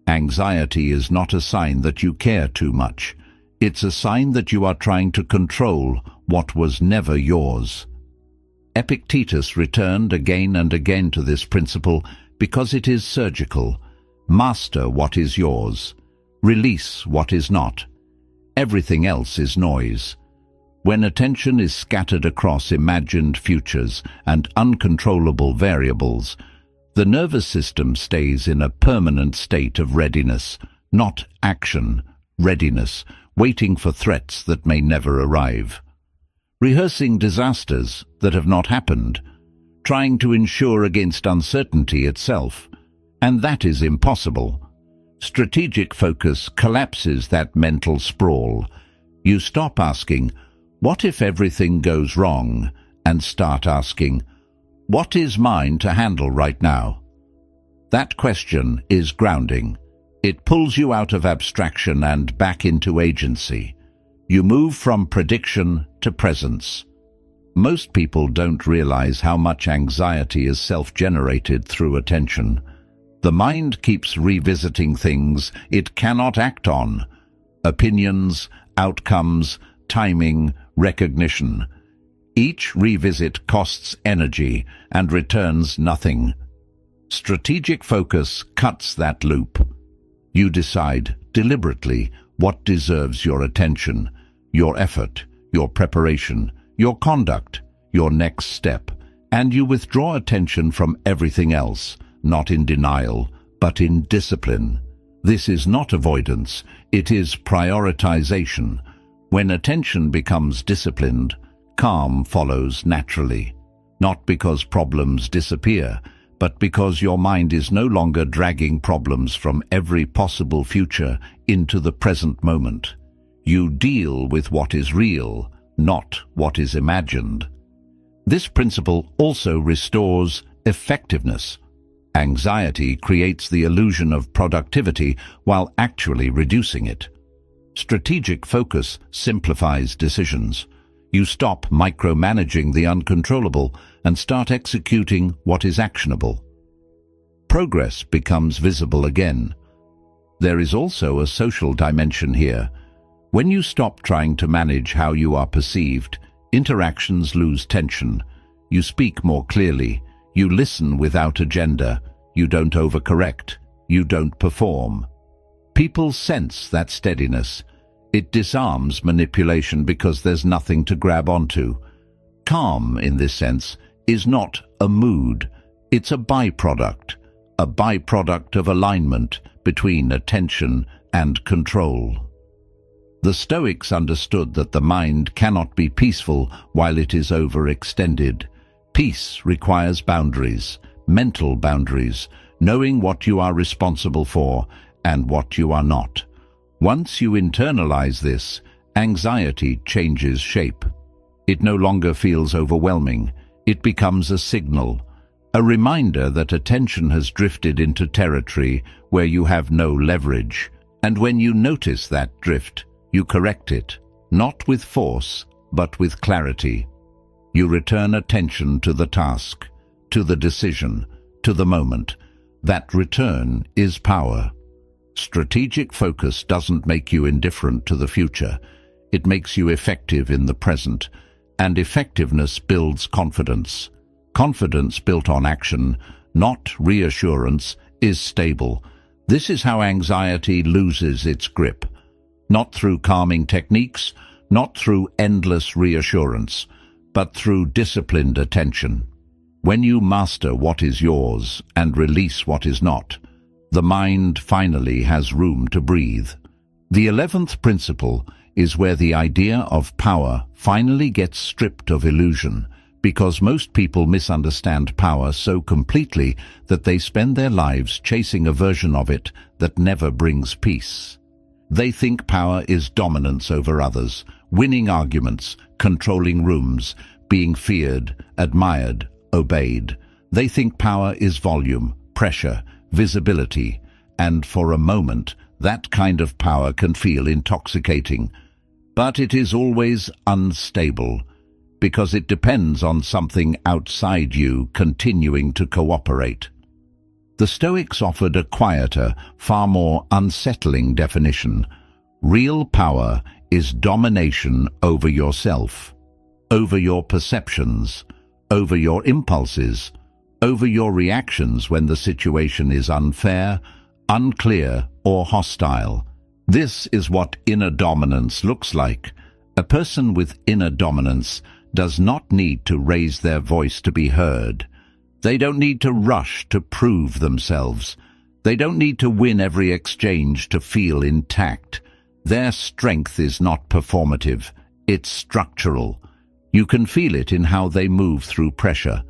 Anxiety is not a sign that you care too much. It's a sign that you are trying to control what was never yours. Epictetus returned again and again to this principle because it is surgical. Master what is yours. Release what is not. Everything else is noise. When attention is scattered across imagined futures and uncontrollable variables, the nervous system stays in a permanent state of readiness, not action, readiness, waiting for threats that may never arrive. Rehearsing disasters that have not happened. trying to ensure against uncertainty itself. And that is impossible. Strategic focus collapses that mental sprawl. You stop asking, "What if everything goes wrong?" and start asking, "What is mine to handle right now?" That question is grounding. It pulls you out of abstraction and back into agency. You move from prediction to presence. Most people don't realize how much anxiety is self-generated through attention. The mind keeps revisiting things it cannot act on. Opinions, outcomes, timing, recognition. Each revisit costs energy and returns nothing. Strategic focus cuts that loop. You decide deliberately what deserves your attention, your effort, your preparation, your conduct, your next step, and you withdraw attention from everything else, not in denial, but in discipline. This is not avoidance, it is prioritization. When attention becomes disciplined, calm follows naturally, not because problems disappear, but because your mind is no longer dragging problems from every possible future into the present moment. You deal with what is real, not what is imagined. This principle also restores effectiveness. Anxiety creates the illusion of productivity while actually reducing it. Strategic focus simplifies decisions. You stop micromanaging the uncontrollable and start executing what is actionable. Progress becomes visible again. There is also a social dimension here. When you stop trying to manage how you are perceived, interactions lose tension. You speak more clearly. You listen without agenda. You don't overcorrect. You don't perform. People sense that steadiness. It disarms manipulation because there's nothing to grab onto. Calm, in this sense, is not a mood. It's a byproduct of alignment between attention and control. The Stoics understood that the mind cannot be peaceful while it is overextended. Peace requires boundaries, mental boundaries, knowing what you are responsible for and what you are not. Once you internalize this, anxiety changes shape. It no longer feels overwhelming. It becomes a signal, a reminder that attention has drifted into territory where you have no leverage. And when you notice that drift, you correct it, not with force, but with clarity. You return attention to the task, to the decision, to the moment. That return is power. Strategic focus doesn't make you indifferent to the future. It makes you effective in the present, and effectiveness builds confidence. Confidence built on action, not reassurance, is stable. This is how anxiety loses its grip. Not through calming techniques, not through endless reassurance, but through disciplined attention. When you master what is yours and release what is not, the mind finally has room to breathe. The 11th principle is where the idea of power finally gets stripped of illusion, because most people misunderstand power so completely that they spend their lives chasing a version of it that never brings peace. They think power is dominance over others, winning arguments, controlling rooms, being feared, admired, obeyed. They think power is volume, pressure, visibility, and for a moment, that kind of power can feel intoxicating. But it is always unstable, because it depends on something outside you continuing to cooperate. The Stoics offered a quieter, far more unsettling definition. Real power is domination over yourself, over your perceptions, over your impulses, over your reactions when the situation is unfair, unclear, or hostile. This is what inner dominance looks like. A person with inner dominance does not need to raise their voice to be heard. They don't need to rush to prove themselves. They don't need to win every exchange to feel intact. Their strength is not performative, it's structural. You can feel it in how they move through pressure.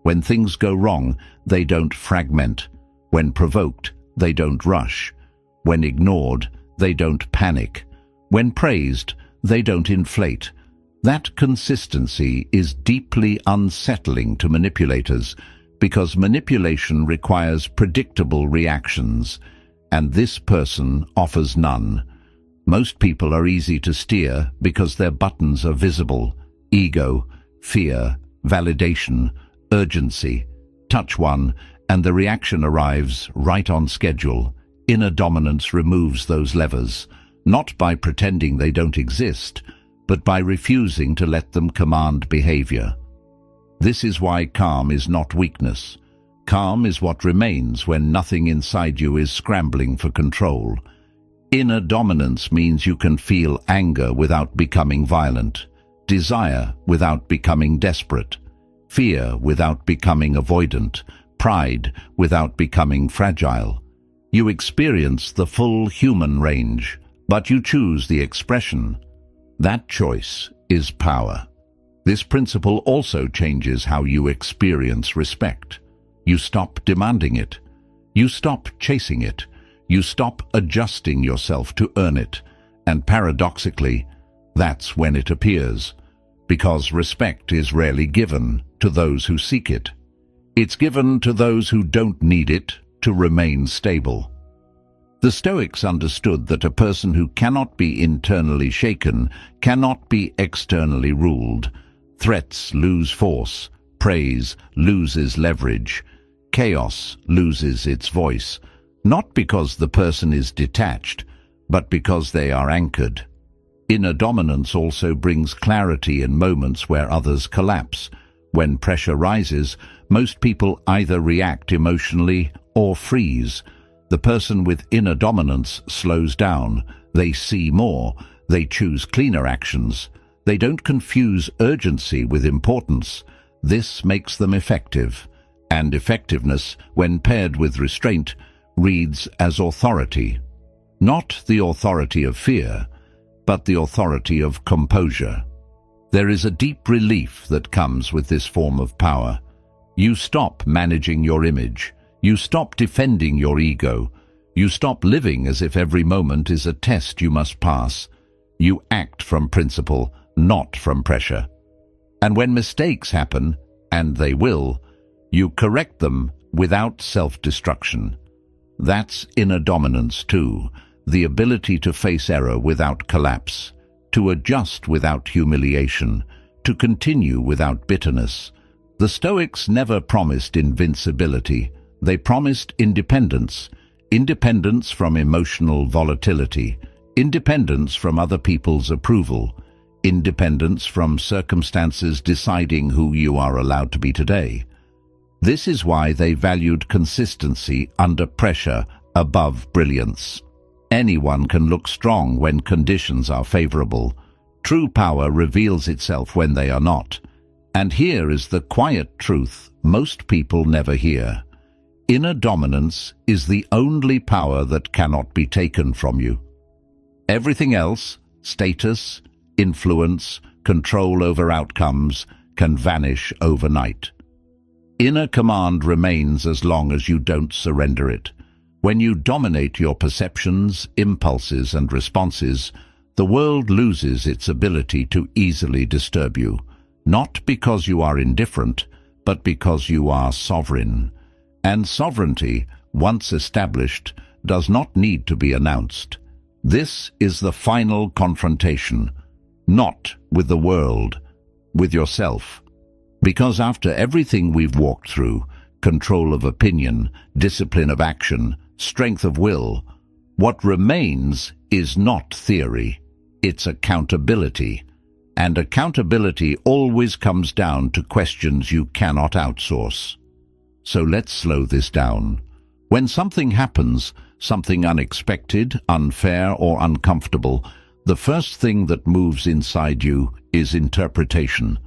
When things go wrong, they don't fragment. When provoked, they don't rush. When ignored, they don't panic. When praised, they don't inflate. That consistency is deeply unsettling to manipulators, because manipulation requires predictable reactions, and this person offers none. Most people are easy to steer because their buttons are visible: ego, fear, validation, urgency. Touch one, and the reaction arrives right on schedule. Inner dominance removes those levers, not by pretending they don't exist, but by refusing to let them command behavior. This is why calm is not weakness. Calm is what remains when nothing inside you is scrambling for control. Inner dominance means you can feel anger without becoming violent, desire without becoming desperate, fear without becoming avoidant, pride without becoming fragile. You experience the full human range, but you choose the expression. That choice is power. This principle also changes how you experience respect. You stop demanding it. You stop chasing it. You stop adjusting yourself to earn it. And paradoxically, that's when it appears. Because respect is rarely given to those who seek it. It's given to those who don't need it to remain stable. The Stoics understood that a person who cannot be internally shaken cannot be externally ruled. Threats lose force, praise loses leverage, chaos loses its voice, not because the person is detached, but because they are anchored. Inner dominance also brings clarity in moments where others collapse. When pressure rises, most people either react emotionally or freeze. The person with inner dominance slows down. They see more. They choose cleaner actions. They don't confuse urgency with importance. This makes them effective. And effectiveness, when paired with restraint, reads as authority. Not the authority of fear, but the authority of composure. There is a deep relief that comes with this form of power. You stop managing your image. You stop defending your ego. You stop living as if every moment is a test you must pass. You act from principle, not from pressure. And when mistakes happen, and they will, you correct them without self-destruction. That's inner dominance too, the ability to face error without collapse, to adjust without humiliation, to continue without bitterness. The Stoics never promised invincibility. They promised independence. Independence from emotional volatility. Independence from other people's approval. Independence from circumstances deciding who you are allowed to be today. This is why they valued consistency under pressure above brilliance. Anyone can look strong when conditions are favorable. True power reveals itself when they are not. And here is the quiet truth most people never hear. Inner dominance is the only power that cannot be taken from you. Everything else, status, influence, control over outcomes, can vanish overnight. Inner command remains as long as you don't surrender it. When you dominate your perceptions, impulses, and responses, the world loses its ability to easily disturb you, not because you are indifferent, but because you are sovereign. And sovereignty, once established, does not need to be announced. This is the final confrontation, not with the world, with yourself. Because after everything we've walked through, control of opinion, discipline of action, strength of will, what remains is not theory, it's accountability. And accountability always comes down to questions you cannot outsource. So let's slow this down. When something happens, something unexpected, unfair, or uncomfortable, the first thing that moves inside you is interpretation.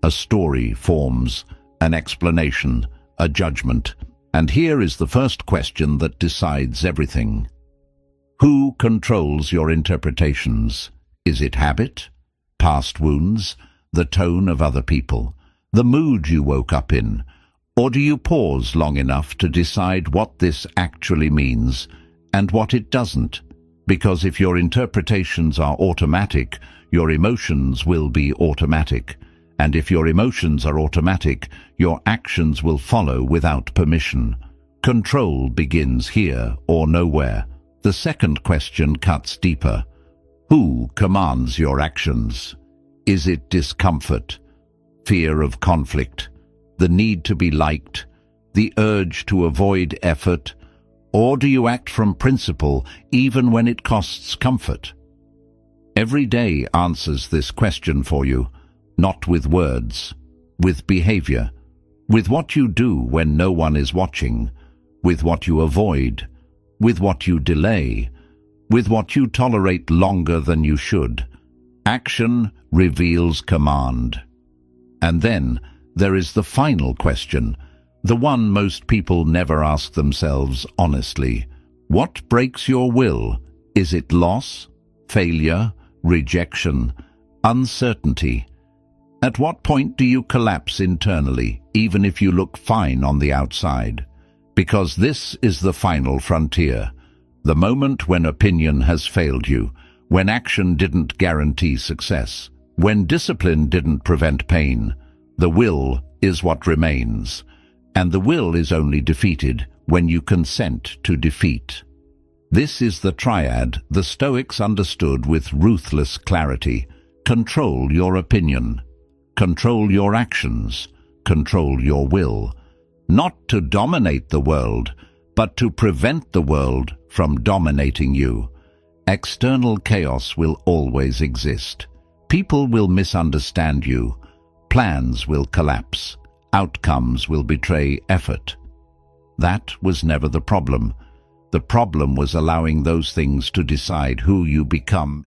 A story forms, an explanation, a judgment. And here is the first question that decides everything. Who controls your interpretations? Is it habit, past wounds, the tone of other people, the mood you woke up in? Or do you pause long enough to decide what this actually means and what it doesn't? Because if your interpretations are automatic, your emotions will be automatic. And if your emotions are automatic, your actions will follow without permission. Control begins here or nowhere. The second question cuts deeper. Who commands your actions? Is it discomfort, fear of conflict, the need to be liked, the urge to avoid effort, or do you act from principle even when it costs comfort? Every day answers this question for you, not with words, with behavior, with what you do when no one is watching, with what you avoid, with what you delay, with what you tolerate longer than you should. Action reveals command. And then there is the final question, the one most people never ask themselves honestly. What breaks your will? Is it loss, failure, rejection, uncertainty? At what point do you collapse internally, even if you look fine on the outside? Because this is the final frontier, the moment when opinion has failed you, when action didn't guarantee success, when discipline didn't prevent pain. The will is what remains, and the will is only defeated when you consent to defeat. This is the triad the Stoics understood with ruthless clarity. Control your opinion, control your actions, control your will. Not to dominate the world, but to prevent the world from dominating you. External chaos will always exist. People will misunderstand you. Plans will collapse. Outcomes will betray effort. That was never the problem. The problem was allowing those things to decide who you become.